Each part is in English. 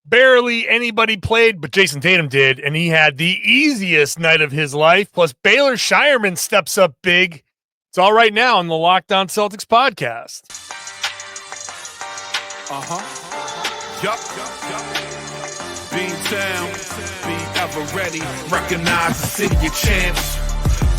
Barely anybody played, but Jayson Tatum did, and he had the easiest night of his life. Plus, Baylor Scheireman steps up big. It's all right now on the Locked On Celtics podcast. Yup. Beam down, be ever ready. Recognize the city of champs.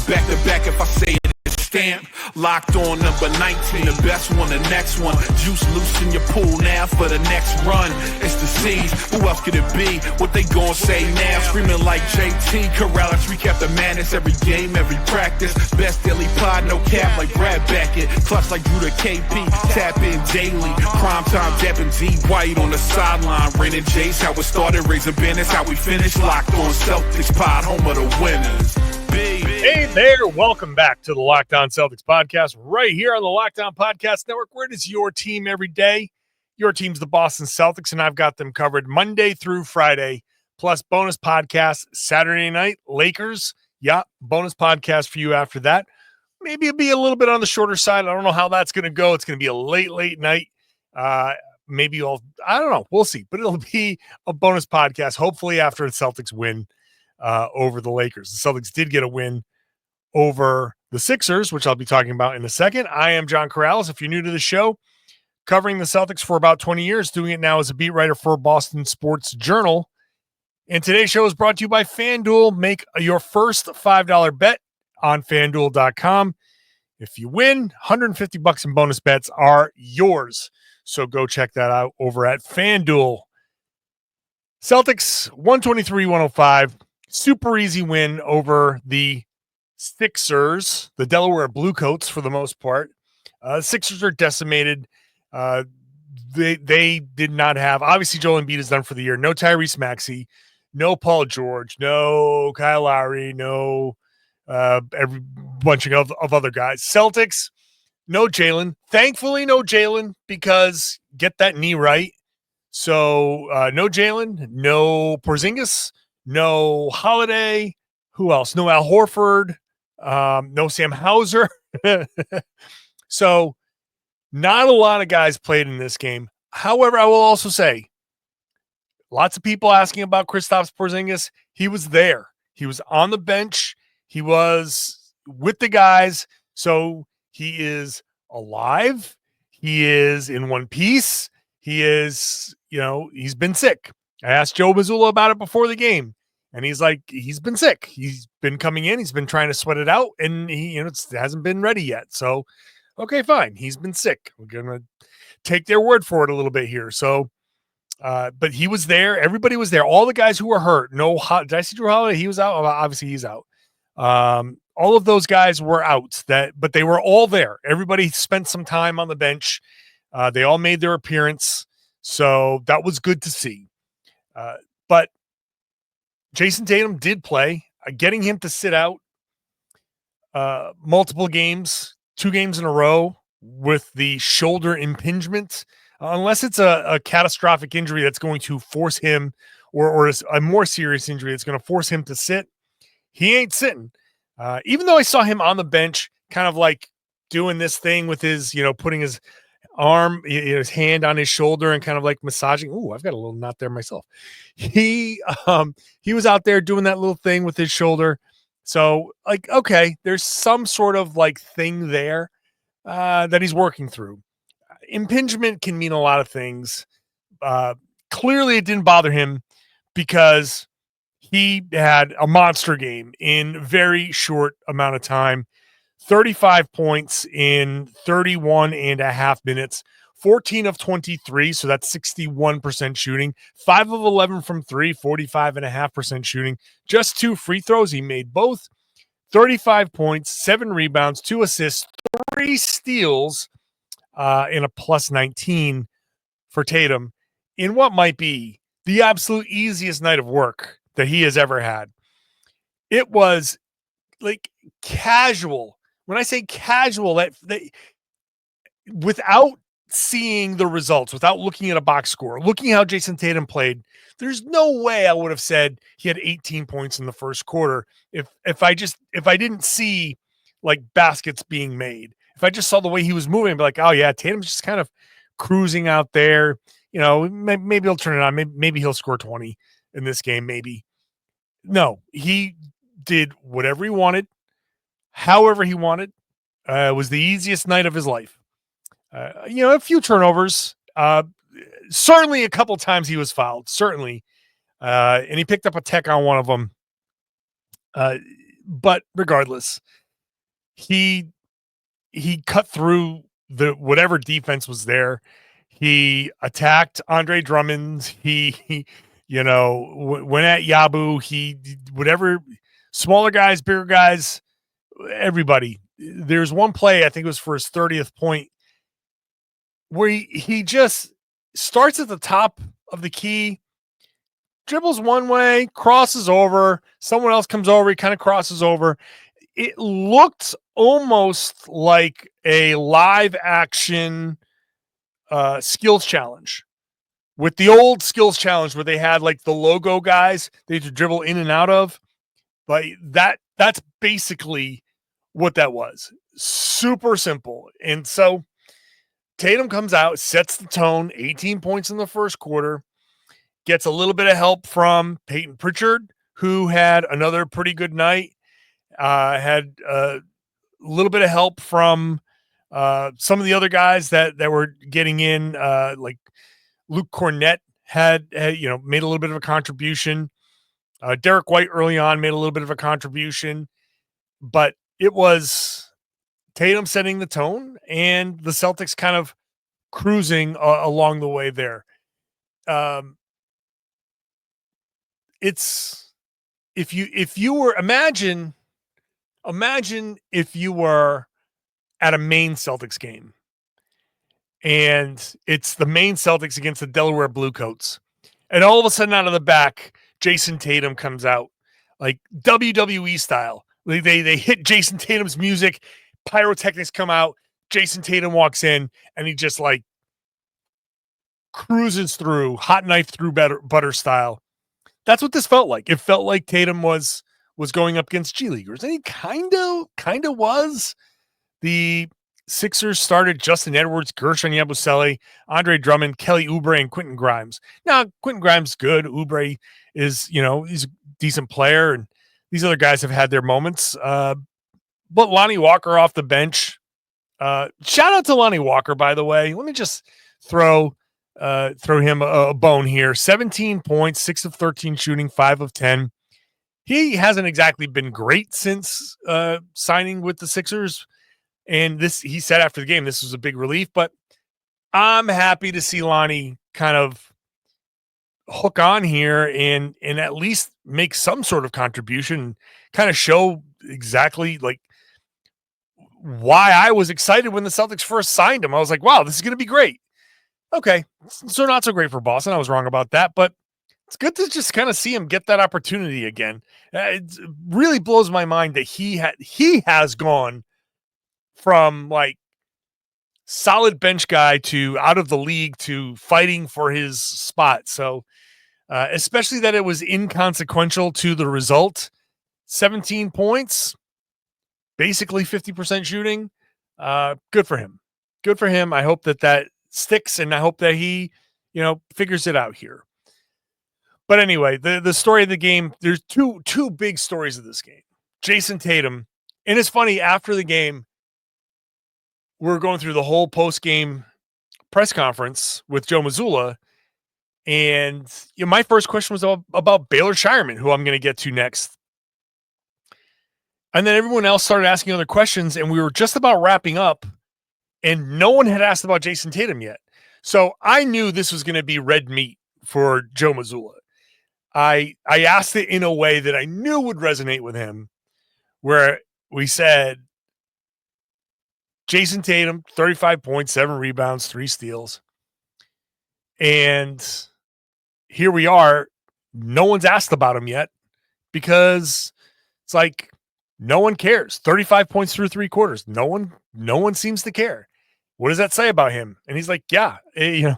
Back to back if I say it, it's stamp. Locked on number 19, the best one, the next one. Juice loose in your pool now for the next run. It's the C's, who else could it be? What they gon' say now? Screaming like JT, Karalis, recap the madness. Every game, every practice. Best daily pod, no cap like Brad Beckett. Clutch like Drew to KP, tap in daily. Prime time, dapping D White on the sideline. Raining Jace, how it started, raising banners, how we finished. Locked on Celtics pod, home of the winners. Hey there, welcome back to the Locked On Celtics podcast right here on the Locked On Podcast Network, where it is your team every day. Your team's the Boston Celtics, and I've got them covered Monday through Friday, plus bonus podcast Saturday night, Lakers. Yeah, bonus podcast for you after that. Maybe it'll be a little bit on the shorter side. I don't know how that's going to go. It's going to be a late night. I don't know. We'll see, but it'll be a bonus podcast, hopefully after the Celtics win over the Lakers. The Celtics did get a win over the Sixers, which I'll be talking about in a second. I am John Karalis. If you're new to the show, covering the Celtics for about 20 years, doing it now as a beat writer for Boston Sports Journal. And today's show is brought to you by FanDuel. Make your first $5 bet on FanDuel.com. If you win, $150 in bonus bets are yours. So go check that out over at FanDuel. Celtics 123-105. Super easy win over the Sixers, the Delaware Bluecoats for the most part. Sixers are decimated. They did not have, obviously Joel Embiid is done for the year. No Tyrese Maxey, no Paul George, no Kyle Lowry, no every bunch of other guys. Celtics, no Jaylen. Thankfully, no Jaylen, because get that knee right. So no Jaylen, no Porzingis, no Holiday. Who else? No Al Horford. No Sam Hauser. So not a lot of guys played in this game. However, I will also say lots of people asking about Kristaps Porzingis. He was there. He was on the bench. He was with the guys. So he is alive. He is in one piece. He is, he's been sick. I asked Joe Mazzulla about it before the game. And he's like, he's been sick. He's been coming in. He's been trying to sweat it out, and he, it hasn't been ready yet. So, okay, fine. He's been sick. We're gonna take their word for it a little bit here. So, but he was there. Everybody was there. All the guys who were hurt. Did I see Drew Holiday? He was out. Obviously, he's out. All of those guys were out. But they were all there. Everybody spent some time on the bench. They all made their appearance. So that was good to see. But Jayson Tatum did play. Getting him to sit out multiple games, 2 games in a row with the shoulder impingement, unless it's a catastrophic injury that's going to force him, or a more serious injury that's going to force him to sit, he ain't sitting. Even though I saw him on the bench kind of like doing this thing with his, putting his arm, his hand on his shoulder and kind of like massaging. Ooh, I've got a little knot there myself. He was out there doing that little thing with his shoulder. So like, okay, there's some sort of like thing there that he's working through. Impingement can mean a lot of things. Clearly it didn't bother him because he had a monster game in very short amount of time. 35 points in 31 and a half minutes, 14 of 23. So that's 61% shooting, 5 of 11 from 3, 45.5% shooting, just 2 free throws. He made both. 35 points, 7 rebounds, 2 assists, 3 steals, and a plus 19 for Tatum in what might be the absolute easiest night of work that he has ever had. It was like casual. When I say casual, that without seeing the results, without looking at a box score, looking how Jayson Tatum played, there's no way I would have said he had 18 points in the first quarter if I didn't see like baskets being made. If I just saw the way he was moving, I'd be like, oh yeah, Tatum's just kind of cruising out there. maybe he'll turn it on. Maybe he'll score 20 in this game. Maybe. No, he did whatever he wanted, however he wanted. It was the easiest night of his life. A few turnovers. Certainly a couple times he was fouled. Certainly. And he picked up a tech on one of them. But regardless, he cut through the whatever defense was there. He attacked Andre Drummond. He went at Yabu. He whatever smaller guys, bigger guys, everybody. There's one play, I think it was for his 30th point, where he just starts at the top of the key, dribbles one way, crosses over, someone else comes over, he kind of crosses over. It looked almost like a live action skills challenge, with the old skills challenge where they had like the logo guys they had to dribble in and out of. Like that's basically what that was. Super simple. And so Tatum comes out, sets the tone, 18 points in the first quarter, gets a little bit of help from Peyton Pritchard, who had another pretty good night, had a little bit of help from some of the other guys that were getting in, like Luke Kornet had made a little bit of a contribution. Derrick White early on made a little bit of a contribution, but it was Tatum setting the tone and the Celtics kind of cruising along the way there. It's if you were imagine if you were at a Maine Celtics game and it's the Maine Celtics against the Delaware Bluecoats, and all of a sudden out of the back, Jayson Tatum comes out like WWE style. They hit Jayson Tatum's music, pyrotechnics come out, Jayson Tatum walks in, and he just like cruises through, hot knife through butter style. That's what this felt like. It felt like Tatum was going up against G Leaguers, and he kind of was. The Sixers started Justin Edwards, Gershon Yabusele, Andre Drummond, Kelly Oubre, and Quentin Grimes. Now, Quentin Grimes good. Oubre is, he's a decent player, and these other guys have had their moments. But Lonnie Walker off the bench. Shout out to Lonnie Walker, by the way. Let me just throw him a bone here. 17 points, 6 of 13 shooting, 5 of 10. He hasn't exactly been great since signing with the Sixers. And he said after the game, this was a big relief, but I'm happy to see Lonnie kind of hook on here and at least make some sort of contribution, kind of show exactly like why I was excited when the Celtics first signed him. I was like, wow, this is going to be great. Okay. So not so great for Boston. I was wrong about that, but it's good to just kind of see him get that opportunity again. It really blows my mind that he has gone from like solid bench guy to out of the league to fighting for his spot. So especially that it was inconsequential to the result. 17 points, basically 50% shooting. Good for him. Good for him. I hope that sticks, and I hope that he, figures it out here. But anyway, the story of the game, there's two big stories of this game. Jayson Tatum, and it's funny, after the game, we're going through the whole post-game press conference with Joe Mazzulla, and my first question was about Baylor Scheierman, who I'm going to get to next. And then everyone else started asking other questions, and we were just about wrapping up, and no one had asked about Jayson Tatum yet. So I knew this was going to be red meat for Joe Mazzulla. I asked it in a way that I knew would resonate with him, where we said, Jayson Tatum, 35 points, 7 rebounds, 3 steals. And here we are. No one's asked about him yet because it's like no one cares. 35 points through 3 quarters. No one seems to care. What does that say about him? And he's like, yeah, it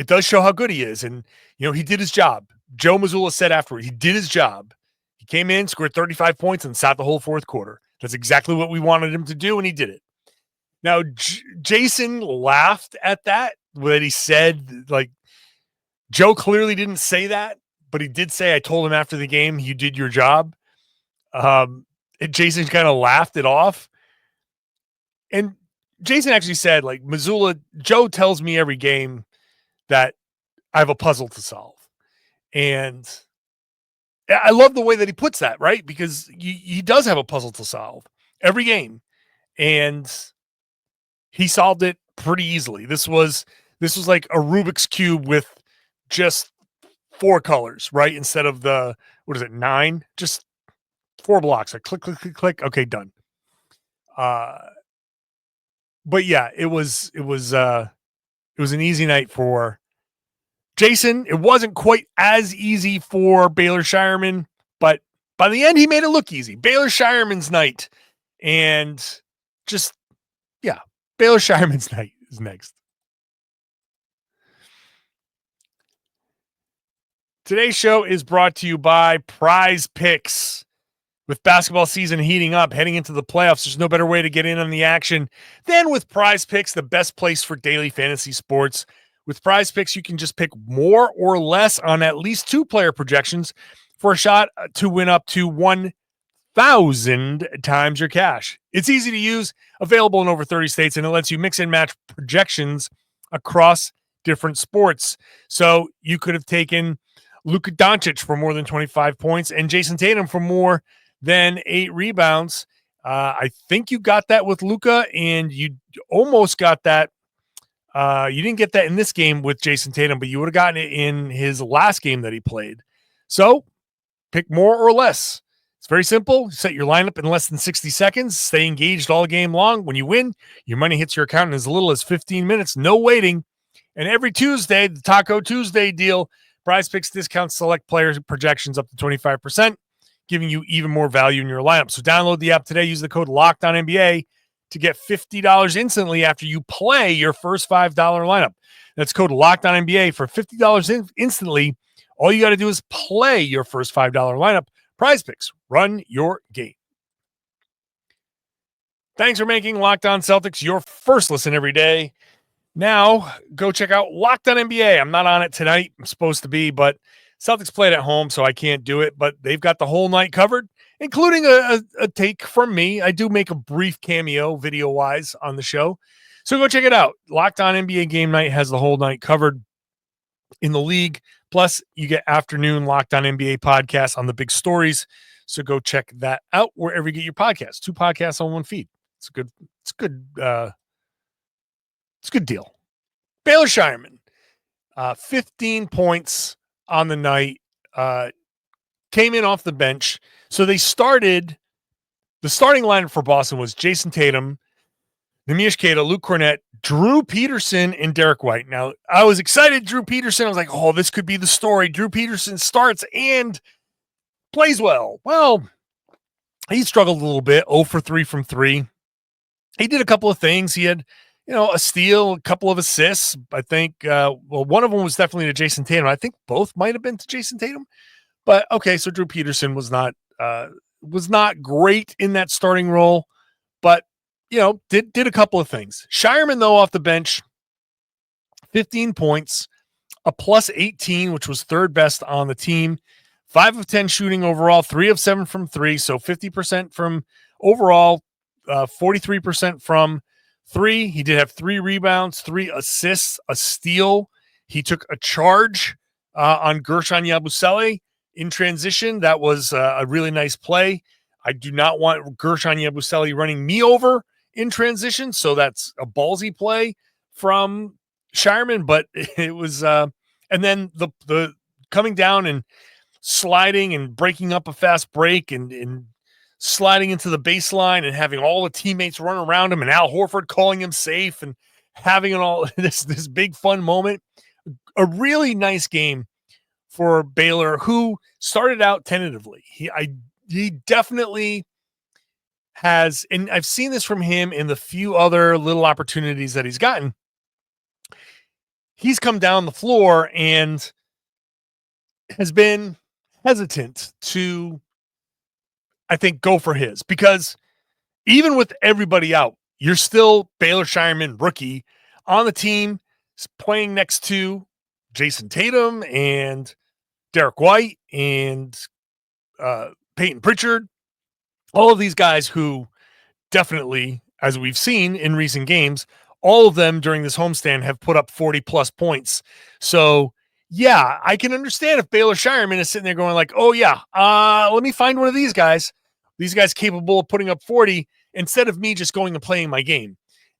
does show how good he is. And, he did his job. Joe Mazzulla said afterward, he did his job. He came in, scored 35 points, and sat the whole fourth quarter. That's exactly what we wanted him to do, and he did it. Now, Jayson laughed at that that he said, like, Joe clearly didn't say that, but he did say, I told him after the game, you did your job. Jayson kind of laughed it off. And Jayson actually said, like, Missoula, Joe tells me every game that I have a puzzle to solve. And I love the way that he puts that, right? Because he does have a puzzle to solve every game. And he solved it pretty easily. This was like a Rubik's Cube with just 4 colors, right? Instead of the, 9? Just 4 blocks. Like click, click, click, click. Okay, done. But yeah, it was an easy night for Jayson. It wasn't quite as easy for Baylor Scheierman, but by the end, he made it look easy. Baylor Scheierman's night. And just, yeah, Baylor Scheierman's night is next. Today's show is brought to you by Prize Picks. With basketball season heating up, heading into the playoffs, there's no better way to get in on the action than with Prize Picks, the best place for daily fantasy sports. With Prize Picks, you can just pick more or less on at least 2 player projections for a shot to win up to 1,000 times your cash. It's easy to use, available in over 30 states, and it lets you mix and match projections across different sports. So you could have taken Luka Doncic for more than 25 points and Jayson Tatum for more than 8 rebounds. I think you got that with Luka, and you almost got that. You didn't get that in this game with Jayson Tatum, but you would have gotten it in his last game that he played. So pick more or less. It's very simple. Set your lineup in less than 60 seconds. Stay engaged all game long. When you win, your money hits your account in as little as 15 minutes. No waiting. And every Tuesday, the Taco Tuesday deal, Prize Picks discounts select players projections up to 25%. Giving you even more value in your lineup. So download the app today. Use the code LOCKEDONNBA to get $50 instantly after you play your first $5 lineup. That's code LOCKEDONNBA for $50 instantly. All you got to do is play your first $5 lineup. Prize Picks. Run your game. Thanks for making Locked On Celtics your first listen every day. Now, go check out Locked On NBA. I'm not on it tonight. I'm supposed to be, but Celtics played at home, so I can't do it. But they've got the whole night covered, including a take from me. I do make a brief cameo video-wise on the show. So go check it out. Locked On NBA Game Night has the whole night covered in the league. Plus, you get afternoon Locked On NBA podcasts on the big stories. So go check that out wherever you get your podcasts. 2 podcasts on 1 feed. It's a good deal. Baylor Scheierman, 15 points on the night, came in off the bench. So the starting lineup for Boston was Jayson Tatum, Neemias Queta, Luke Kornet, Drew Peterson, and Derrick White. Now, I was excited, Drew Peterson. I was like, oh, this could be the story. Drew Peterson starts and plays well. Well, he struggled a little bit, 0 for 3 from 3. He did a couple of things. He had, a steal, a couple of assists. I think, one of them was definitely to Jayson Tatum. I think both might have been to Jayson Tatum. But okay, so Drew Peterson was not great in that starting role, but did a couple of things. Scheierman, though, off the bench, 15 points, a plus 18, which was 3rd best on the team, 5 of 10 shooting overall, 3 of 7 from 3, so 50% from overall, 43% from 3. He did have 3 rebounds, 3 assists, a steal. He took a charge on Gershon Yabusele in transition. That was a really nice play. I do not want Gershon Yabusele running me over in transition, so that's a ballsy play from Scheierman, but it was and then the coming down and sliding and breaking up a fast break and sliding into the baseline and having all the teammates run around him and Al Horford calling him safe and having this big fun moment. A really nice game for Baylor, who started out tentatively. He definitely has, and I've seen this from him in the few other little opportunities that he's gotten. He's come down the floor and has been hesitant to, I think, go for his, because even with everybody out, you're still Baylor Scheierman, rookie on the team, playing next to Jayson Tatum and Derrick White and Peyton Pritchard, all of these guys who definitely, as we've seen in recent games, all of them during this homestand have put up 40 plus points. So yeah, I can understand if Baylor Scheierman is sitting there going like, oh yeah, let me find one of these guys capable of putting up 40 instead of me just going and playing my game.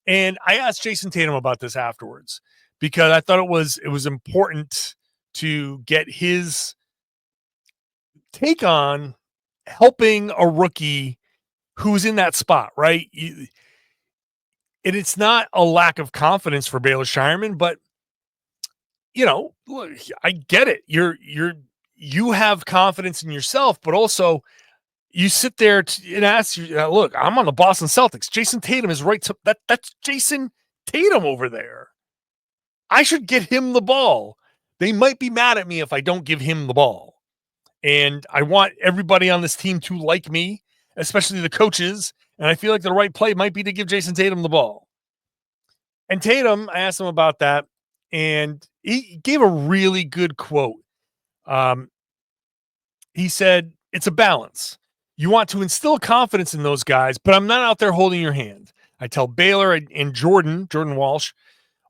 And I asked Jayson Tatum about this afterwards because I thought it was important to get his take on helping a rookie who's in that spot, right? And it's not a lack of confidence for Baylor Scheierman, but look, I get it. You have confidence in yourself, but also you sit there and ask you, look, I'm on the Boston Celtics. Jayson Tatum is right to that's Jayson Tatum over there. I should get him the ball. They might be mad at me if I don't give him the ball. And I want everybody on this team to like me, especially the coaches. And I feel like the right play might be to give Jayson Tatum the ball. And Tatum, I asked him about that, and he gave a really good quote. He said, it's a balance. You want to instill confidence in those guys, but I'm not out there holding your hand. I tell Baylor and Jordan Walsh,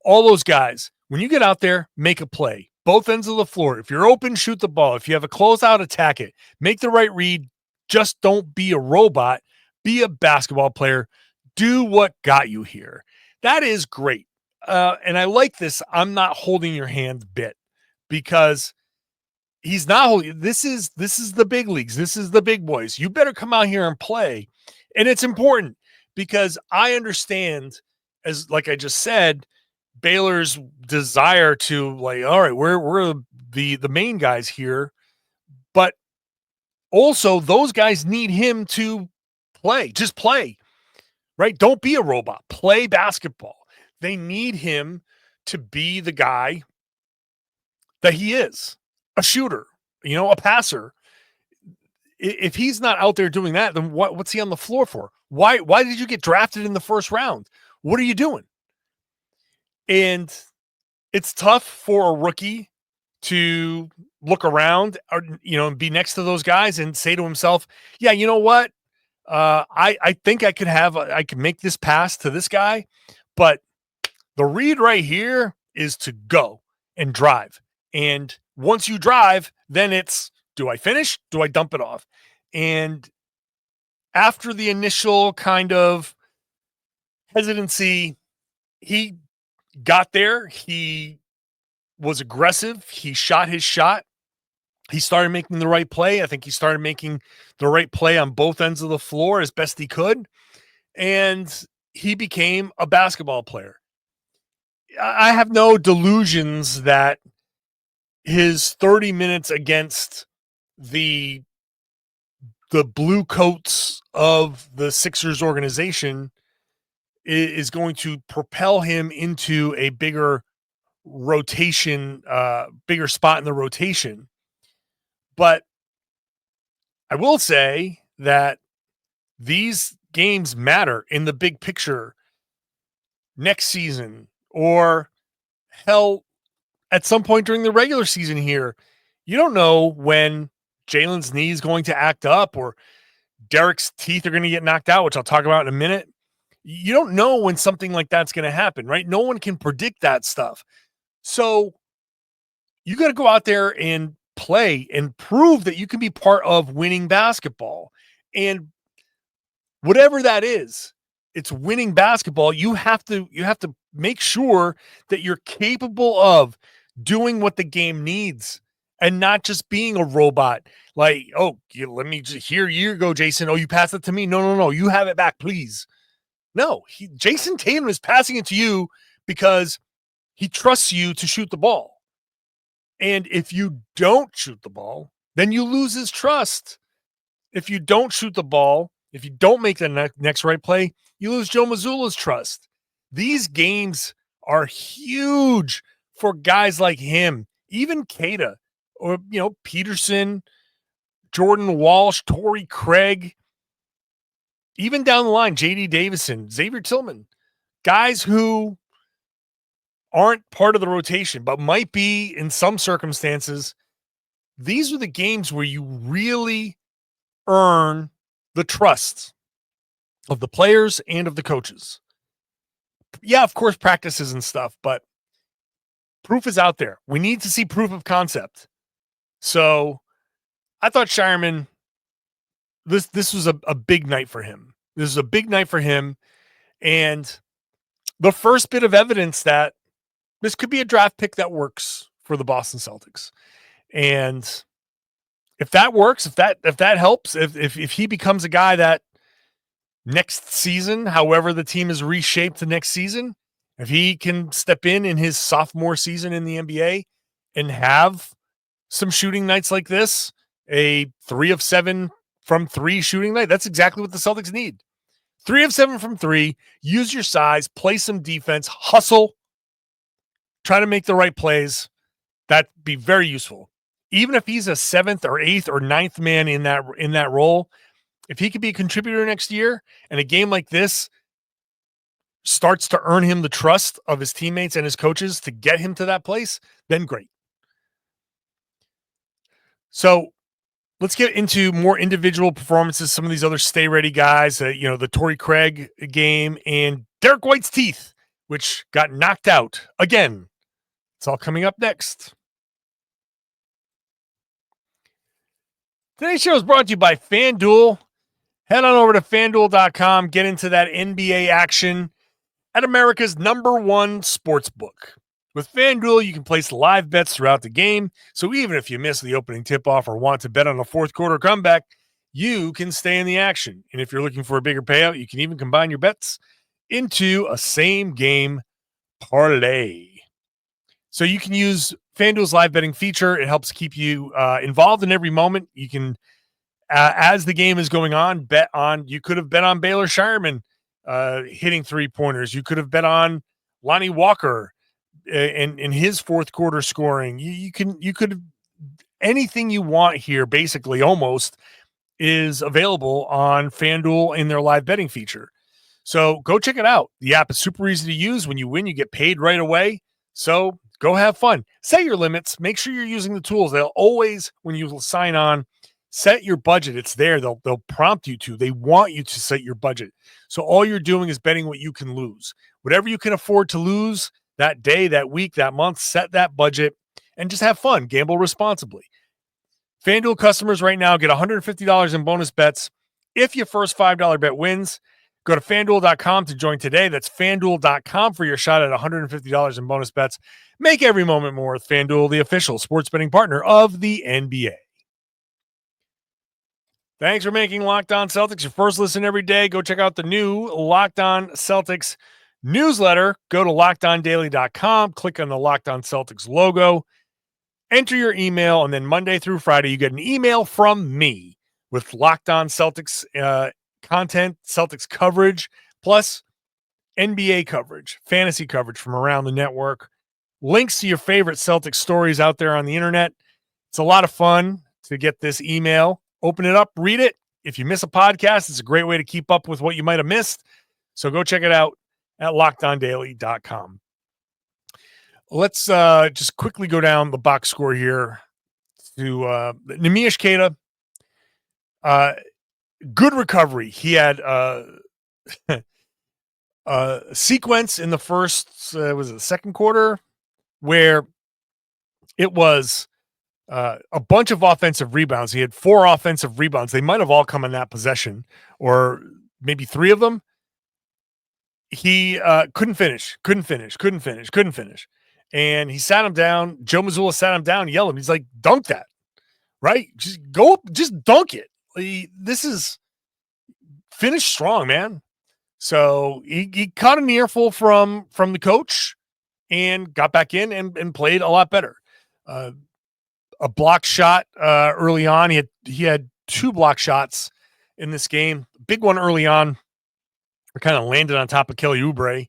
all those guys, when you get out there, make a play. Both ends of the floor. If you're open, shoot the ball. If you have a closeout, attack it. Make the right read. Just don't be a robot. Be a basketball player. Do what got you here. That is great. And I like this. I'm not holding your hand bit because he's not holding. This is the big leagues. This is the big boys. You better come out here and play. And it's important because I understand, as like I just said, Baylor's desire to like, all right, we're the main guys here, but also those guys need him to play. Just play, right? Don't be a robot. Play basketball. They need him to be the guy that he is, a shooter, a passer. If he's not out there doing that, then what's he on the floor for? Why did you get drafted in the first round? What are you doing? And it's tough for a rookie to look around or, and be next to those guys and say to himself, yeah, you know what? I think I could make this pass to this guy, but the read right here is to go and drive. And once you drive, then it's, do I finish? Do I dump it off? And after the initial kind of hesitancy, he got there. He was aggressive. He shot his shot. He started making the right play. I think he started making the right play on both ends of the floor as best he could. And he became a basketball player. I have no delusions that his 30 minutes against the blue coats of the Sixers organization is going to propel him into a bigger rotation, bigger spot in the rotation. But I will say that these games matter in the big picture next season, or hell, at some point during the regular season here. You don't know when Jaylen's knee is going to act up or Derrick's teeth are going to get knocked out, which I'll talk about in a minute. You don't know when something like that's going to happen, right? No one can predict that stuff. So you got to go out there and play and prove that you can be part of winning basketball. And whatever that is, it's winning basketball. You have to make sure that you're capable of doing what the game needs and not just being a robot. Like, oh, let me just, here you go, Jayson. Oh, you pass it to me. No. You have it back, please. No, Jayson Tatum is passing it to you because he trusts you to shoot the ball. And if you don't shoot the ball, then you lose his trust. If you don't shoot the ball, if you don't make the next right play, you lose Joe Mazzulla's trust. These games are huge for guys like him, even Kata, or, Peterson, Jordan Walsh, Torrey Craig, even down the line, J.D. Davison, Xavier Tillman, guys who aren't part of the rotation, but might be in some circumstances, these are the games where you really earn the trust of the players and of the coaches. Yeah, of course, practices and stuff, but proof is out there. We need to see proof of concept. So I thought Scheierman, this was a big night for him. This is a big night for him. And the first bit of evidence that this could be a draft pick that works for the Boston Celtics. And if that works, if that helps, if he becomes a guy that next season, however the team is reshaped the next season, if he can step in his sophomore season in the NBA and have some shooting nights like this, a 3 of 7 from 3 shooting night, that's exactly what the Celtics need. 3 of 7 from 3, use your size, play some defense, hustle, try to make the right plays. That'd be very useful. Even if he's a 7th or 8th or 9th man in that role, if he could be a contributor next year and a game like this starts to earn him the trust of his teammates and his coaches to get him to that place, then great. So let's get into more individual performances. Some of these other stay ready guys, the Torrey Craig game and Derrick White's teeth, which got knocked out again. It's all coming up next. Today's show is brought to you by FanDuel. Head on over to FanDuel.com, get into that NBA action at America's #1 sportsbook. With FanDuel, you can place live bets throughout the game, so even if you miss the opening tip-off or want to bet on a fourth quarter comeback, you can stay in the action. And if you're looking for a bigger payout, you can even combine your bets into a same-game parlay. So you can use FanDuel's live betting feature. It helps keep you involved in every moment. You can, as the game is going on, you could have bet on Baylor Scheireman hitting 3-pointers. You could have bet on Lonnie Walker in his fourth quarter scoring. You could anything you want here, basically, almost is available on FanDuel in their live betting feature. So go check it out. The app is super easy to use. When you win, you get paid right away. So go have fun. Set your limits. Make sure you're using the tools. They'll always, when you sign on, set your budget. It's there. They'll prompt you to. They want you to set your budget. So all you're doing is betting what you can lose. Whatever you can afford to lose that day, that week, that month, set that budget and just have fun. Gamble responsibly. FanDuel customers right now get $150 in bonus bets if your first $5 bet wins. Go to FanDuel.com to join today. That's FanDuel.com for your shot at $150 in bonus bets. Make every moment more with FanDuel, the official sports betting partner of the NBA. Thanks for making Locked On Celtics your first listen every day. Go check out the new Locked On Celtics newsletter. Go to LockedOnDaily.com. Click on the Locked On Celtics logo. Enter your email, and then Monday through Friday, you get an email from me with Locked On Celtics content, Celtics coverage, plus NBA coverage, fantasy coverage from around the network, links to your favorite Celtics stories out there on the internet. It's a lot of fun to get this email. Open it up, read it. If you miss a podcast, it's a great way to keep up with what you might have missed. So go check it out at LockedOnDaily.com. Let's just quickly go down the box score here to Neemias Queta. Good recovery. He had a sequence in the first, was it the second quarter, where it was a bunch of offensive rebounds. He had 4 offensive rebounds. They might have all come in that possession, or maybe 3 of them. He couldn't finish. And he sat him down. Joe Mazzulla sat him down, yelled at him. He's like, dunk that, right? Just go up, just dunk it. This is finish strong, man. So he caught an earful from the coach and got back in and played a lot better. A block shot early on. He had 2 block shots in this game. Big one early on, kind of landed on top of Kelly Oubre.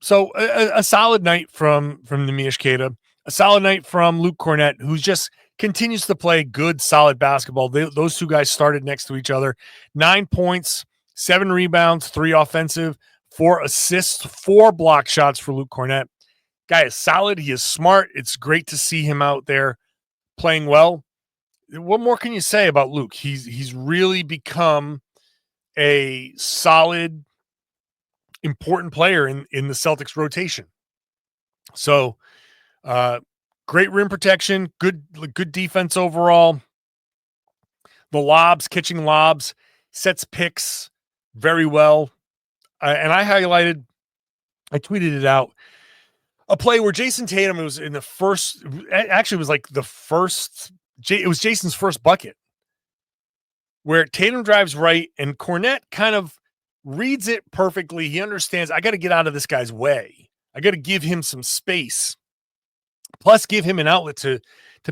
So a solid night from Neemias Queta, a solid night from Luke Kornet, who's just continues to play good, solid basketball. Those 2 guys started next to each other. 9 points, 7 rebounds, 3 offensive, 4 assists, 4 block shots for Luke Kornet. Guy is solid. He is smart. It's great to see him out there playing well. What more can you say about Luke? He's really become a solid, important player in the Celtics rotation. So, great rim protection, good defense overall. The lobs, catching lobs, sets picks very well. And I tweeted it out. A play where Jayson Tatum was in the first, actually it was like the first, it was Jason's first bucket, where Tatum drives right and Kornet kind of reads it perfectly. He understands, I got to get out of this guy's way. I got to give him some space, plus give him an outlet to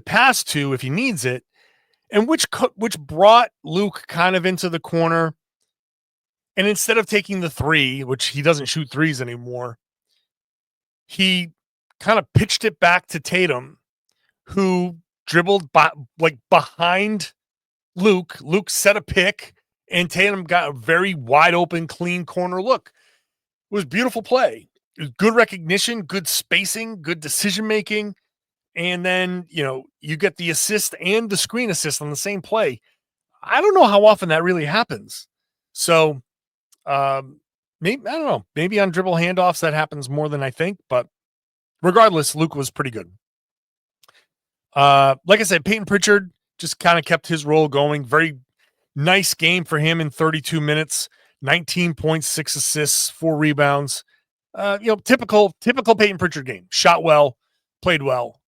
pass to if he needs it, and which brought Luke kind of into the corner. And instead of taking the 3, which he doesn't shoot 3s anymore, he kind of pitched it back to Tatum, who dribbled behind Luke. Luke set a pick, and Tatum got a very wide open, clean corner look. It was a beautiful play. It was good recognition, good spacing, good decision making. And then, you get the assist and the screen assist on the same play. I don't know how often that really happens. So, maybe, I don't know, maybe on dribble handoffs that happens more than I think, but regardless, Luke was pretty good. Like I said, Peyton Pritchard just kind of kept his role going. Very nice game for him in 32 minutes, 19 points, 6 assists, 4 rebounds. Typical Peyton Pritchard game. Shot well, played well.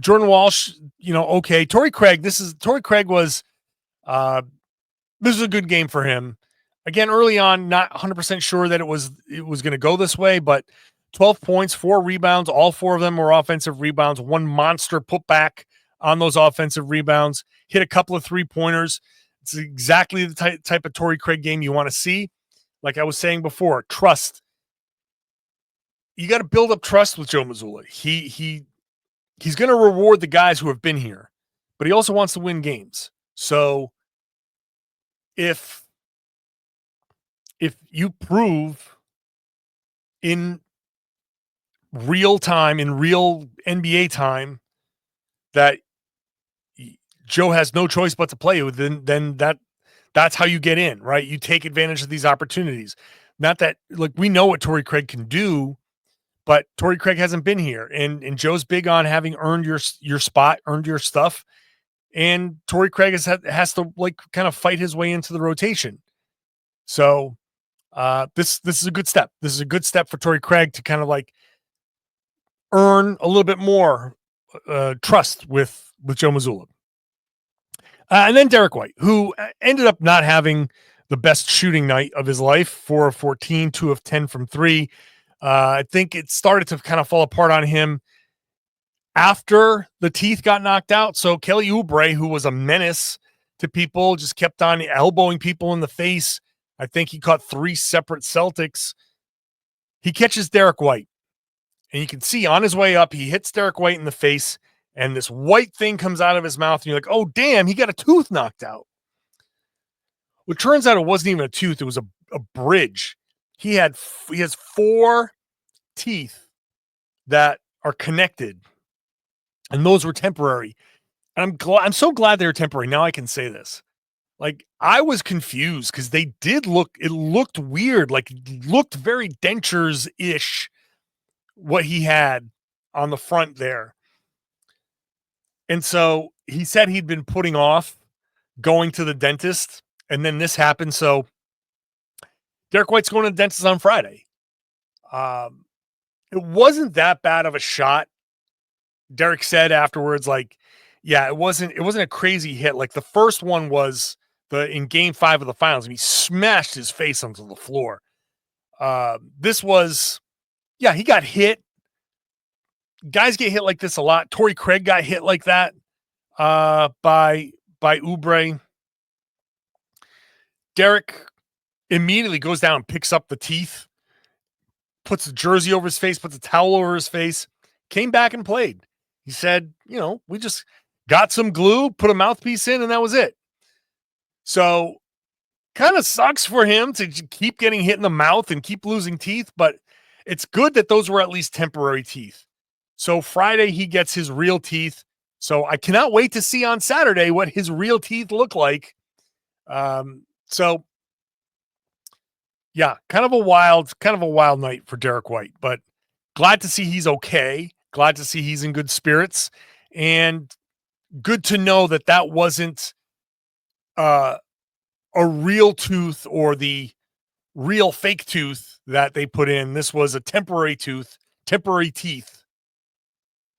Jordan Walsh, okay. Torrey Craig was, this was a good game for him. Again, early on, not 100% sure that it was going to go this way, but 12 points, 4 rebounds. All 4 of them were offensive rebounds. 1 monster putback on those offensive rebounds. Hit a couple of 3-pointers. It's exactly the type of Torrey Craig game you want to see. Like I was saying before, trust. You got to build up trust with Joe Mazzulla. He's going to reward the guys who have been here, but he also wants to win games. So if you prove in real time, in real NBA time, that Joe has no choice but to play with, then that's how you get in, right? You take advantage of these opportunities. Not that, we know what Torrey Craig can do, but Torrey Craig hasn't been here, and Joe's big on having earned your spot, earned your stuff, and Torrey Craig has to kind of fight his way into the rotation. So this is a good step. This is a good step for Torrey Craig to kind of earn a little bit more trust with Joe Mazzulla. And then Derrick White, who ended up not having the best shooting night of his life, 4 of 14, 2 of 10 from 3. I think it started to kind of fall apart on him after the teeth got knocked out. So Kelly Oubre, who was a menace to people, just kept on elbowing people in the face. I think he caught 3 separate Celtics. He catches Derrick White, and you can see on his way up, he hits Derrick White in the face, and this white thing comes out of his mouth, and you're like, oh, damn, he got a tooth knocked out. Well, it turns out it wasn't even a tooth. It was a bridge. He has 4 teeth that are connected, and those were temporary. And I'm so glad they were temporary. Now I can say this. I was confused because it looked weird. It looked very dentures-ish, what he had on the front there. And so he said he'd been putting off going to the dentist, and then this happened. So Derrick White's going to the dentist on Friday. It wasn't that bad of a shot. Derrick said afterwards, yeah, it wasn't a crazy hit. The first one was in game 5 of the finals, and he smashed his face onto the floor. This was, yeah, he got hit. Guys get hit like this a lot. Torrey Craig got hit like that by Oubre. Derrick immediately goes down and picks up the teeth, puts the jersey over his face, puts a towel over his face, came back and played. He said, we just got some glue, put a mouthpiece in, and that was it. So kind of sucks for him to keep getting hit in the mouth and keep losing teeth, but it's good that those were at least temporary teeth. So Friday, he gets his real teeth. So I cannot wait to see on Saturday what his real teeth look like. So yeah, kind of a wild night for Derrick White, but glad to see he's okay. Glad to see he's in good spirits, and good to know that that wasn't a real tooth or the real fake tooth that they put in. This was a temporary tooth, temporary teeth.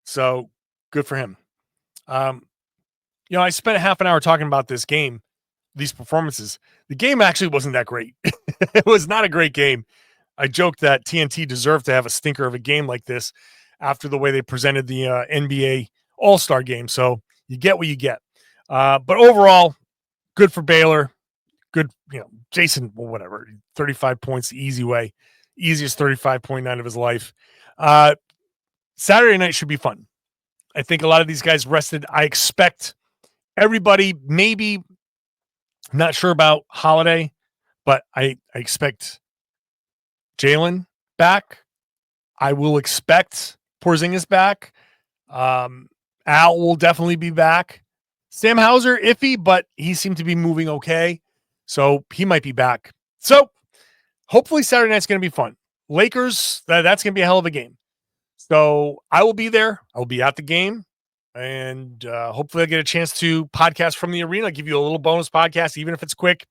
So good for him. I spent half an hour talking about this game, these performances. The game actually wasn't that great. It was not a great game. I joked that TNT deserved to have a stinker of a game like this after the way they presented the NBA All-Star game. So you get what you get. But overall, good for Baylor. Good, Jayson, well, whatever, 35 points the easy way. Easiest 35-point night of his life. Saturday night should be fun. I think a lot of these guys rested. I expect everybody, maybe, not sure about Holiday, but I expect Jaylen back. I will expect Porzingis back. Al will definitely be back. Sam Hauser, iffy, but he seemed to be moving okay. So he might be back. So hopefully Saturday night's going to be fun. Lakers, that's going to be a hell of a game. So I will be there. I'll be at the game. And hopefully I'll get a chance to podcast from the arena. I'll give you a little bonus podcast, even if it's quick,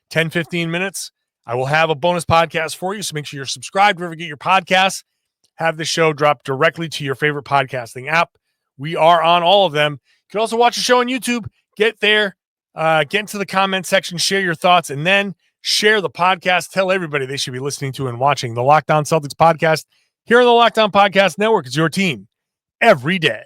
10, 15 minutes. I will have a bonus podcast for you. So make sure you're subscribed wherever you get your podcasts. Have the show drop directly to your favorite podcasting app. We are on all of them. You can also watch the show on YouTube. Get there, get into the comment section, share your thoughts, and then share the podcast. Tell everybody they should be listening to and watching the Locked On Celtics podcast here on the Locked On Podcast Network. It's your team every day.